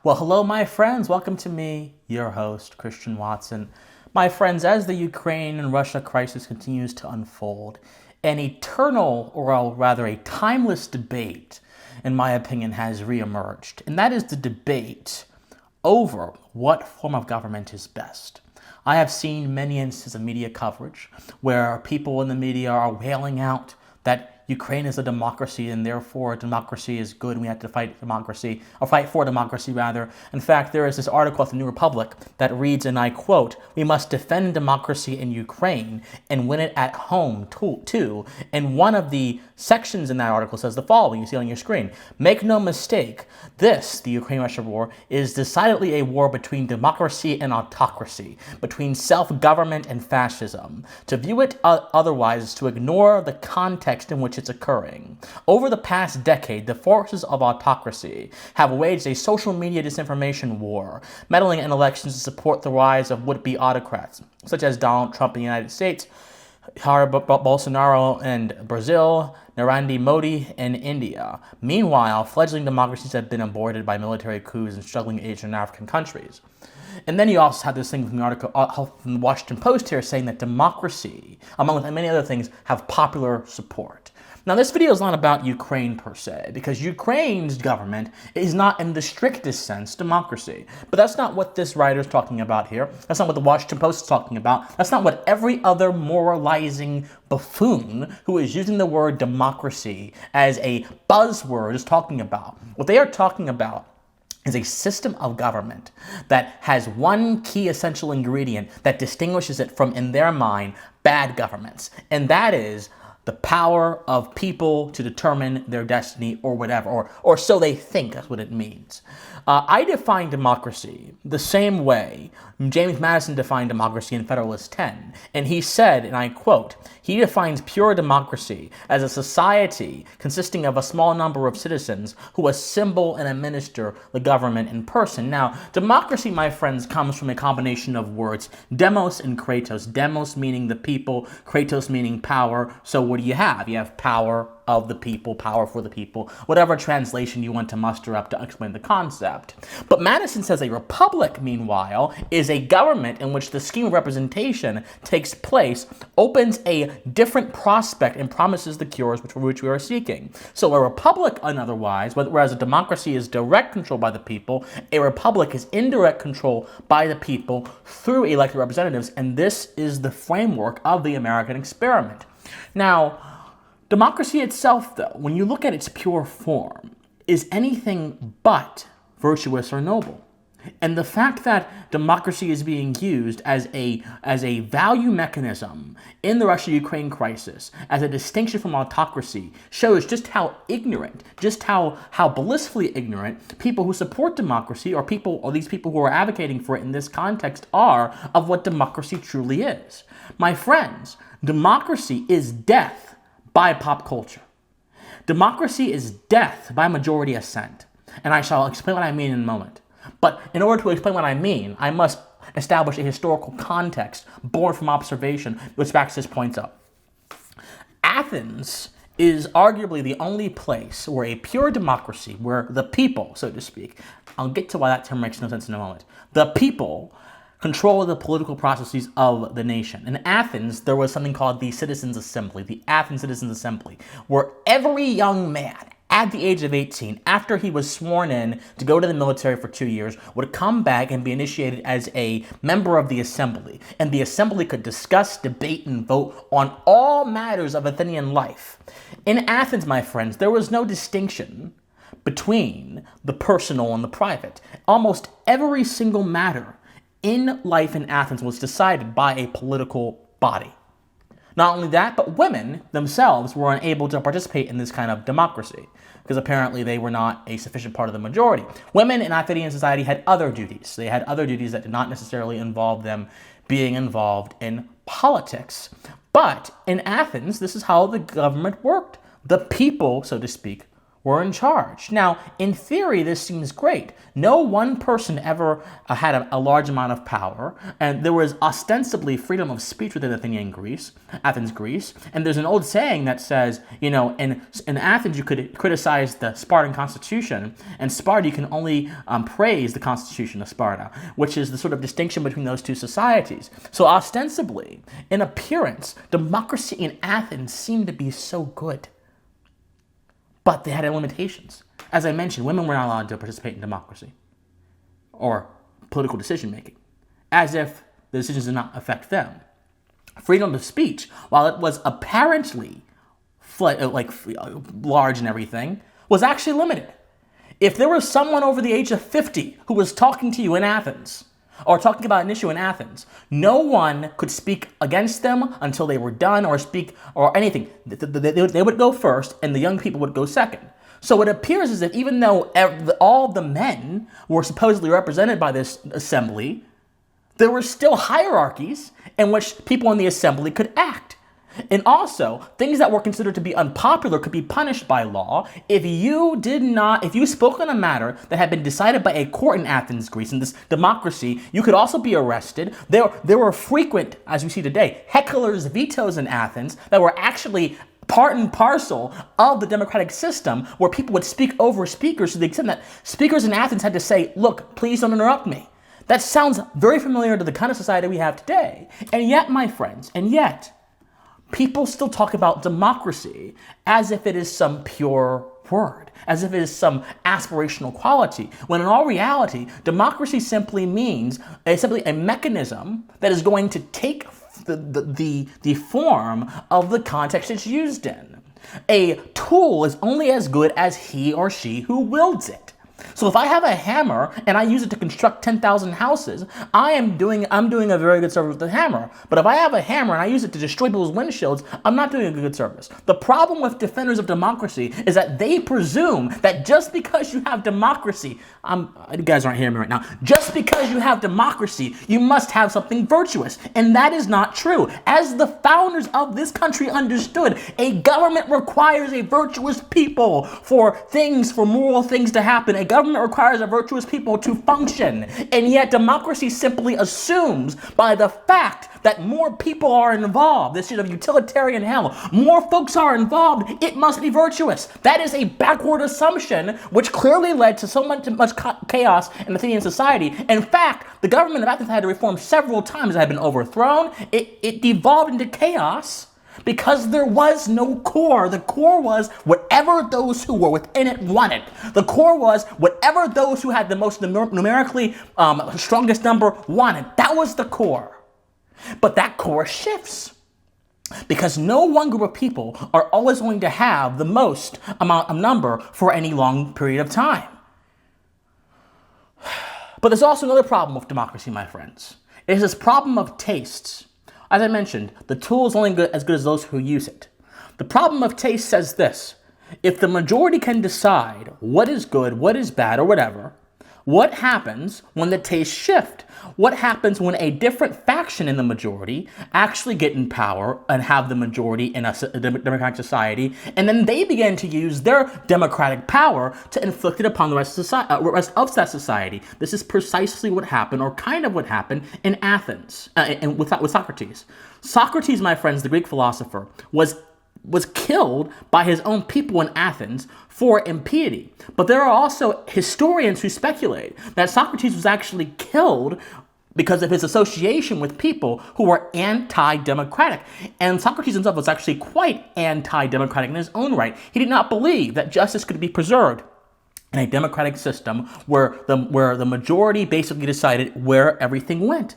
Well, hello, my friends. Welcome to me, your host, Christian Watson. My friends, as the Ukraine and Russia crisis continues to unfold, an eternal, or rather a timeless debate, in my opinion, has reemerged. And that is the debate over what form of government is best. I have seen many instances of media coverage where people in the media are wailing out that Ukraine is a democracy and therefore democracy is good and we have to fight democracy, or fight for democracy rather. In fact, there is this article at the New Republic that reads, and I quote, "We must defend democracy in Ukraine and win it at home too." And one of the sections in that article says the following, you see on your screen: "Make no mistake, this, the Ukraine-Russia war, is decidedly a war between democracy and autocracy, between self-government and fascism. To view it otherwise is to ignore the context in which it's occurring. Over the past decade, the forces of autocracy have waged a social media disinformation war, meddling in elections to support the rise of would-be autocrats, such as Donald Trump in the United States, Jair Bolsonaro in Brazil, Narendra Modi in India. Meanwhile, fledgling democracies have been aborted by military coups in struggling Asian and African countries." And then you also have this thing from the article from the Washington Post here saying that democracy, among many other things, have popular support. Now, this video is not about Ukraine per se, because Ukraine's government is not in the strictest sense democracy. But that's not what this writer is talking about here. That's not what the Washington Post is talking about. That's not what every other moralizing buffoon who is using the word democracy as a buzzword is talking about. What they are talking about is a system of government that has one key essential ingredient that distinguishes it from, in their mind, bad governments. And that is the power of people to determine their destiny or whatever, or so they think. That's what it means. I define democracy the same way James Madison defined democracy in Federalist 10. And he said, and I quote, he defines pure democracy as a society consisting of a small number of citizens who assemble and administer the government in person. Now, democracy, my friends, comes from a combination of words, demos and kratos. Demos meaning the people, kratos meaning power. So what do you have? You have power of the people, power for the people, whatever translation you want to muster up to explain the concept. But Madison says a republic, meanwhile, is a government in which the scheme of representation takes place, opens a different prospect, and promises the cures which we are seeking. So a republic, otherwise, whereas a democracy is direct control by the people, a republic is indirect control by the people through elected representatives, and this is the framework of the American experiment. Now, democracy itself, though, when you look at its pure form, is anything but virtuous or noble. And the fact that democracy is being used as a value mechanism in the Russia-Ukraine crisis, as a distinction from autocracy, shows just how ignorant, just how blissfully ignorant people who support democracy, or these people who are advocating for it in this context, are of what democracy truly is. My friends, democracy is death by pop culture. Democracy is death by majority assent. And I shall explain what I mean in a moment. But in order to explain what I mean, I must establish a historical context born from observation, which backs this point up. Athens is arguably the only place where a pure democracy, where the people, so to speak, I'll get to why that term makes no sense in a moment, the people control the political processes of the nation. In Athens, there was something called the Citizens' Assembly, the Athens Citizens' Assembly, where every young man at the age of 18, after he was sworn in to go to the military for 2 years, would come back and be initiated as a member of the assembly. And the assembly could discuss, debate, and vote on all matters of Athenian life. In Athens, my friends, there was no distinction between the personal and the private. Almost every single matter in life in Athens was decided by a political body. Not only that, but women themselves were unable to participate in this kind of democracy, because apparently they were not a sufficient part of the majority. Women in Athenian society had other duties. They had other duties that did not necessarily involve them being involved in politics. But in Athens, this is how the government worked. The people, so to speak, were in charge. Now, in theory, this seems great. No one person ever had a large amount of power, and there was ostensibly freedom of speech within Athens, Greece. And there's an old saying that says, in Athens you could criticize the Spartan constitution, and Sparta you can only praise the constitution of Sparta, which is the sort of distinction between those two societies. So ostensibly, in appearance, democracy in Athens seemed to be so good. But they had limitations. As I mentioned, women were not allowed to participate in democracy or political decision-making, as if the decisions did not affect them. Freedom of speech, while it was apparently large and everything, was actually limited. If there was someone over the age of 50 who was talking to you in Athens, or talking about an issue in Athens, no one could speak against them until they were done or speak or anything. They would go first, and the young people would go second. So it appears as if even though all the men were supposedly represented by this assembly, there were still hierarchies in which people in the assembly could act. And also, things that were considered to be unpopular could be punished by law. If you spoke on a matter that had been decided by a court in Athens, Greece, in this democracy, you could also be arrested. There were frequent, as we see today, hecklers' vetoes in Athens that were actually part and parcel of the democratic system, where people would speak over speakers to the extent that speakers in Athens had to say, look, please don't interrupt me. That sounds very familiar to the kind of society we have today. And yet, my friends, people still talk about democracy as if it is some pure word, as if it is some aspirational quality, when in all reality, democracy simply means simply a mechanism that is going to take the form of the context it's used in. A tool is only as good as he or she who wields it. So if I have a hammer and I use it to construct 10,000 houses, I'm doing a very good service with the hammer. But if I have a hammer and I use it to destroy people's windshields, I'm not doing a good service. The problem with defenders of democracy is that they presume that just because you have democracy, you guys aren't hearing me right now, just because you have democracy, you must have something virtuous. And that is not true. As the founders of this country understood, a government requires a virtuous people for moral things to happen. A government requires a virtuous people to function. And yet democracy simply assumes by the fact that more people are involved, this sort of utilitarian hell, more folks are involved, it must be virtuous. That is a backward assumption which clearly led to so much chaos in Athenian society. In fact, the government of Athens had to reform several times. It had been overthrown. It devolved into chaos because there was no core. The core was whatever those who were within it wanted. The core was whatever those who had the most numerically strongest number wanted. That was the core. But that core shifts, because no one group of people are always going to have the most amount of number for any long period of time. But there's also another problem with democracy, my friends. It is this problem of tastes. As I mentioned, the tool is only as good as those who use it. The problem of taste says this: if the majority can decide what is good, what is bad, or whatever, what happens when the tastes shift? What happens when a different faction in the majority actually get in power and have the majority in a democratic society, and then they begin to use their democratic power to inflict it upon the rest of that society? This is precisely what happened, or kind of what happened, in Athens with Socrates. Socrates, my friends, the Greek philosopher, was killed by his own people in Athens for impiety. But there are also historians who speculate that Socrates was actually killed because of his association with people who were anti-democratic. And Socrates himself was actually quite anti-democratic in his own right. He did not believe that justice could be preserved in a democratic system where the majority basically decided where everything went.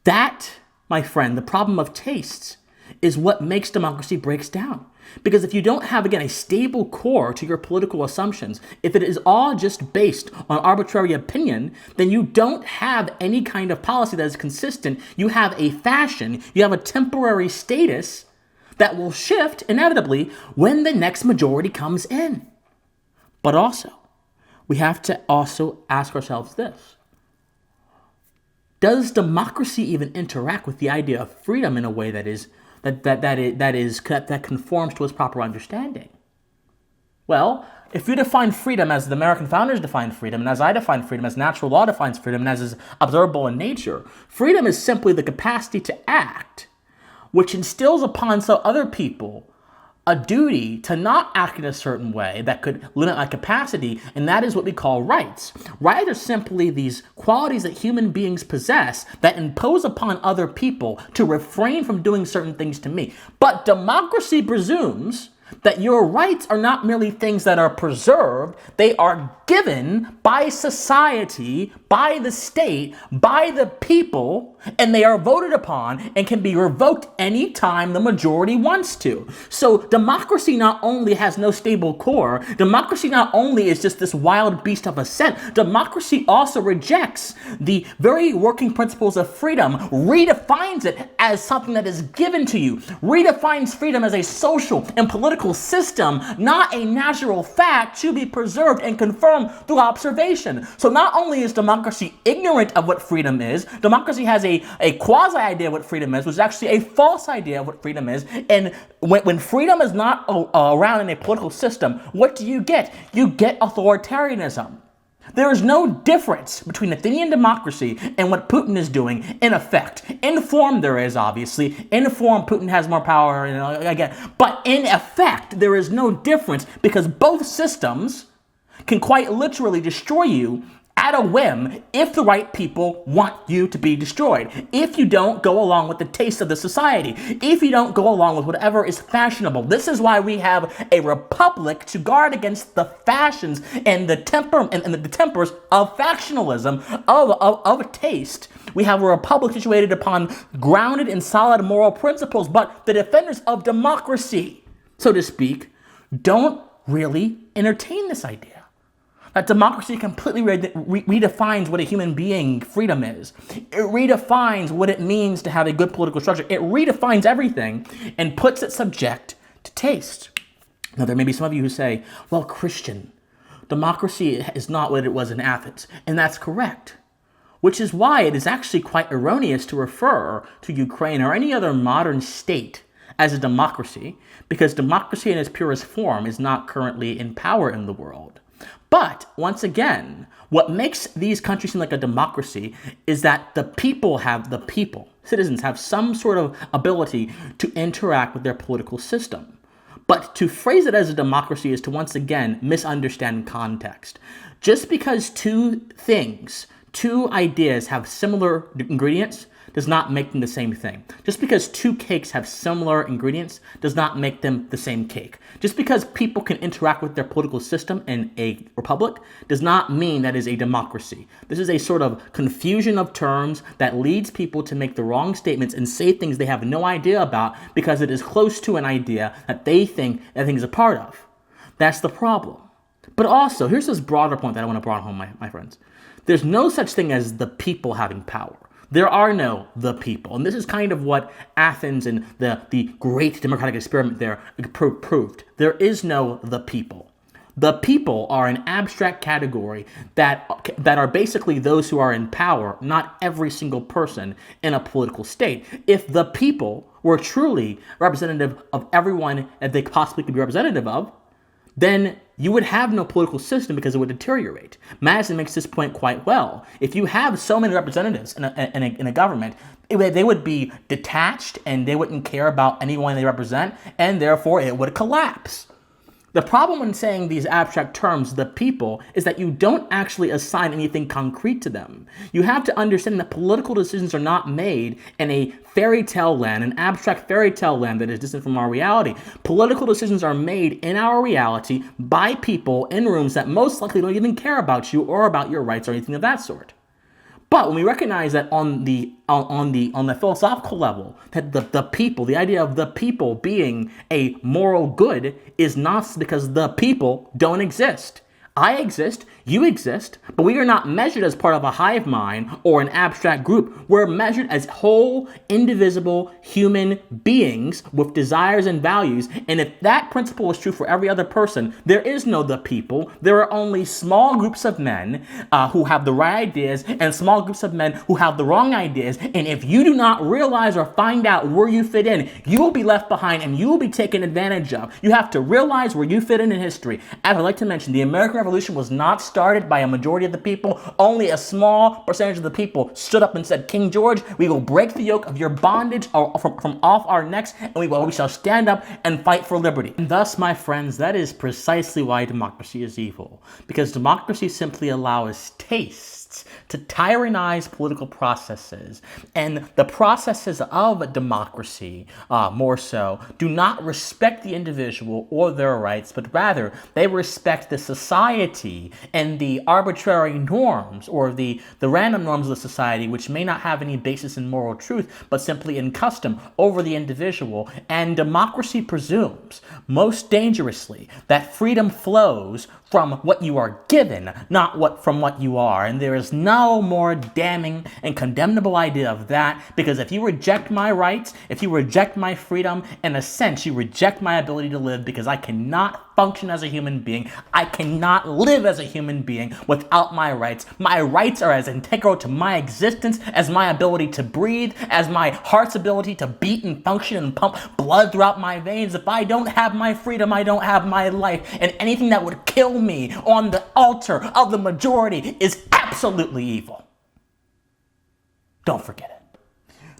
That, my friend, the problem of tastes, is what makes democracy breaks down. Because if you don't have, again, a stable core to your political assumptions, if it is all just based on arbitrary opinion, then you don't have any kind of policy that is consistent. You have a fashion, you have a temporary status that will shift inevitably when the next majority comes in. But also, we have to also ask ourselves this: does democracy even interact with the idea of freedom in a way that is that conforms to its proper understanding? Well, if you define freedom as the American founders defined freedom, and as I define freedom, as natural law defines freedom, and as is observable in nature, freedom is simply the capacity to act, which instills upon some other people a duty to not act in a certain way that could limit my capacity, and that is what we call rights. Rights are simply these qualities that human beings possess that impose upon other people to refrain from doing certain things to me. But democracy presumes that your rights are not merely things that are preserved, they are given by society, by the state, by the people, and they are voted upon and can be revoked anytime the majority wants to. So democracy not only has no stable core, democracy not only is just this wild beast of assent, democracy also rejects the very working principles of freedom, redefines it as something that is given to you, redefines freedom as a social and political system, not a natural fact to be preserved and confirmed through observation. So not only is democracy ignorant of what freedom is, democracy has a quasi idea of what freedom is, which is actually a false idea of what freedom is. And when freedom is not around in a political system, what do you get? You get authoritarianism. There is no difference between Athenian democracy and what Putin is doing in effect. In form there is, obviously. In form, Putin has more power, again. But in effect, there is no difference because both systems can quite literally destroy you at a whim if the right people want you to be destroyed. If you don't go along with the taste of the society. If you don't go along with whatever is fashionable. This is why we have a republic to guard against the fashions and the tempers of factionalism, of taste. We have a republic situated upon grounded in solid moral principles, but the defenders of democracy, so to speak, don't really entertain this idea. That democracy completely redefines what a human being freedom is. It redefines what it means to have a good political structure. It redefines everything and puts it subject to taste. Now, there may be some of you who say, well, Christian, democracy is not what it was in Athens. And that's correct. Which is why it is actually quite erroneous to refer to Ukraine or any other modern state as a democracy, because democracy in its purest form is not currently in power in the world. But, once again, what makes these countries seem like a democracy is that citizens have some sort of ability to interact with their political system. But to phrase it as a democracy is to once again misunderstand context. Just because two ideas have similar ingredients does not make them the same thing. Just because two cakes have similar ingredients does not make them the same cake. Just because people can interact with their political system in a republic does not mean that is a democracy. This is a sort of confusion of terms that leads people to make the wrong statements and say things they have no idea about because it is close to an idea that they think is a part of. That's the problem. But also, here's this broader point that I want to bring home, my friends. There's no such thing as the people having power. There are no the people. And this is kind of what Athens and the great democratic experiment there proved. There is no the people. The people are an abstract category that are basically those who are in power, not every single person in a political state. If the people were truly representative of everyone that they possibly could be representative of, then you would have no political system because it would deteriorate. Madison makes this point quite well. If you have so many representatives in a government, they would be detached and they wouldn't care about anyone they represent, and therefore it would collapse. The problem when saying these abstract terms, the people, is that you don't actually assign anything concrete to them. You have to understand that political decisions are not made in a fairy tale land, an abstract fairy tale land that is distant from our reality. Political decisions are made in our reality by people in rooms that most likely don't even care about you or about your rights or anything of that sort. But when we recognize that on the philosophical level, that the people, the idea of the people being a moral good is not because the people don't exist. I exist, You exist, but we are not measured as part of a hive mind or an abstract group. We're measured as whole, indivisible human beings with desires and values. And if that principle is true for every other person, there is no the people. There are only small groups of men who have the right ideas and small groups of men who have the wrong ideas. And if you do not realize or find out where you fit in, you will be left behind and you will be taken advantage of. You have to realize where you fit in history. As I'd like to mention, the American Revolution was not started by a majority of the people. Only a small percentage of the people stood up and said, King George, we will break the yoke of your bondage from off our necks, and we shall stand up and fight for liberty. And thus, my friends, that is precisely why democracy is evil. Because democracy simply allows tastes to tyrannize political processes. And the processes of democracy, more so, do not respect the individual or their rights, but rather they respect the society and the arbitrary norms or the random norms of the society, which may not have any basis in moral truth, but simply in custom over the individual. And democracy presumes, most dangerously, that freedom flows from what you are given, not from what you are. And there is no more damning and condemnable idea of that, because if you reject my rights, if you reject my freedom, in a sense, you reject my ability to live, because I cannot function as a human being. I cannot live as a human being without my rights. My rights are as integral to my existence as my ability to breathe, as my heart's ability to beat and function and pump blood throughout my veins. If I don't have my freedom, I don't have my life. And anything that would kill me on the altar of the majority is absolutely evil. Don't forget it.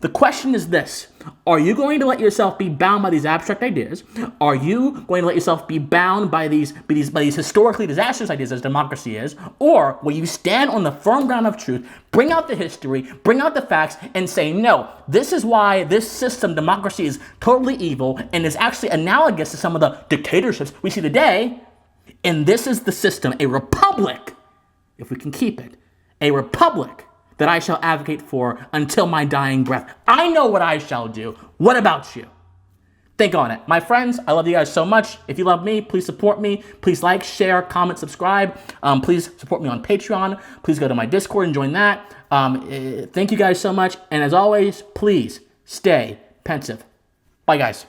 The question is this: are you going to let yourself be bound by these abstract ideas? Are you going to let yourself be bound by these historically disastrous ideas as democracy is? Or will you stand on the firm ground of truth, bring out the history, bring out the facts, and say, no, this is why this system, democracy, is totally evil and is actually analogous to some of the dictatorships we see today, and this is the system, a republic, if we can keep it, a republic that I shall advocate for until my dying breath. I know what I shall do. What about you? Think on it. My friends, I love you guys so much. If you love me, please support me. Please like, share, comment, subscribe. Please support me on Patreon. Please go to my Discord and join that. Thank you guys so much. And as always, please stay pensive. Bye, guys.